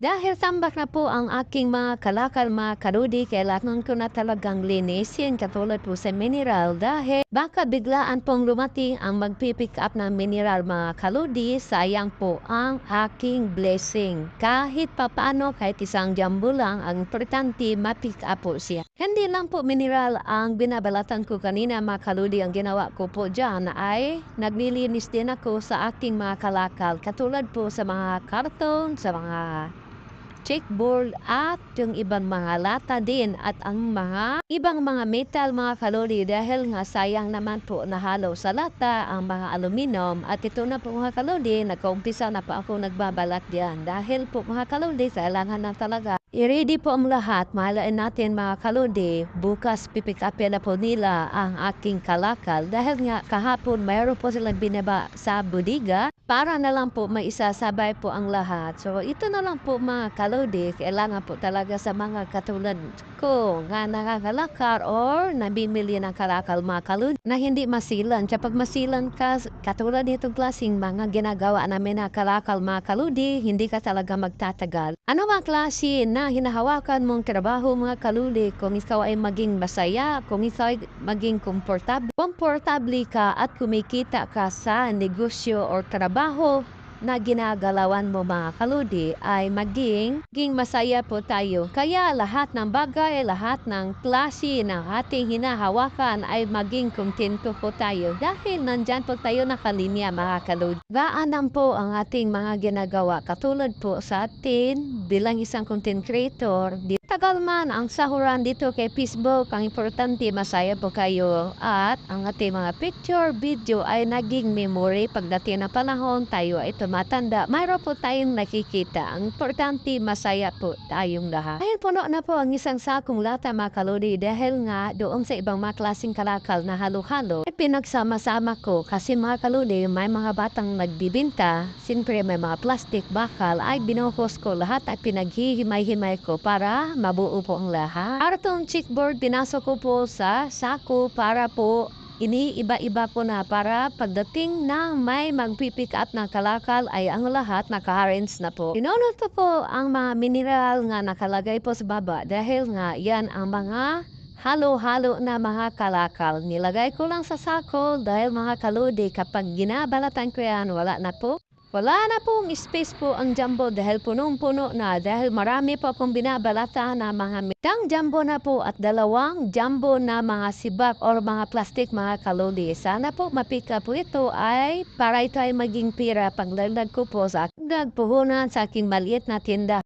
Dahil tambak na po ang aking mga kalakal, mga karudi, kailangan ko na talagang linisin katulad po sa mineral dahil baka biglaan pong lumating ang magpipick up ng mineral, mga kaludi. Sayang po ang aking blessing. Kahit papaano, kahit isang jumbo lang, ang importante mapick up po siya. Hindi lang po mineral ang binabalatan ko kanina, mga kaludi. Ang ginawa ko po dyan ay naglilinis din ako sa aking mga kalakal katulad po sa mga karton, sa mga checkboard at yung ibang mga lata din at ang mga ibang mga metal, mga kalori, dahil nga sayang naman po nahalo sa lata ang mga aluminum. At ito na po, mga kalori, nagkaumpisa na po ako nagbabalat diyan dahil po, mga kalori, kailangan na talaga i-ready po ang lahat. Mahalain natin, mga kalodi, bukas pipick up na po nila ang aking kalakal dahil nga kahapon mayroon po silang binaba sa budiga para na lang po maisasabay po ang lahat. So ito na lang po, mga kalodi, kailangan po talaga sa mga katulad ko nga nakakalakar or nabimili ng kalakal, mga kalodi, na hindi masilan. Kapag masilan ka, katulad nitong klaseng mga ginagawa namin na kalakal, mga kalodi, hindi ka talaga magtatagal. Ano mga klase na hinahawakan mong trabaho, mga kaluli, kung ikaw ay maging masaya, kung ikaw ay maging komportable ka at kumikita ka sa negosyo o trabaho na ginagalawan mo, mga kaludi, ay maging masaya po tayo. Kaya lahat ng bagay, lahat ng klase ng ating hinahawakan ay maging kontento po tayo dahil nandyan po tayo nakalinya, mga kaludi. Gaanan po ang ating mga ginagawa katulad po sa atin bilang isang content creator. Tagal man ang sahuran dito kay Facebook, ang importante masaya po kayo at ang ating mga picture, video ay naging memory pagdating na panahon tayo ay tumatanda. Mayroon po tayong nakikita. Ang importante masaya po tayong lahat. Dahil puno na po ang isang sakong lata, mga kalodi, dahil nga doon sa ibang mga klaseng kalakal na halo-halo ay pinagsama-sama ko kasi, mga kalodi, may mga batang nagbibinta. Siyempre may mga plastic bakal ay binuhos ko lahat at pinaghihimay-himay ko para mabuo po ang lahat. Artong checkboard pinasok ko po sa sako para po iniiba-iba po na para pagdating na may magpipick up ng kalakal ay ang lahat naka-arrange na po. Pinunod ko po ang mga mineral nga nakalagay po sa baba dahil nga yan ang mga halo-halo na mga kalakal. Nilagay ko lang sa sako dahil, mga kaludi, kapag ginabalatan ko yan, wala na pong space po ang jumbo dahil punong-puno na dahil marami po akong binabalata na mga mitang jumbo na po at dalawang jumbo na mga sibak or mga plastic, mga kalodi. Sana po mapika po ito ay para ito ay maging pira pagdagdag ko po sa aking puhunan sa aking maliit na tinda.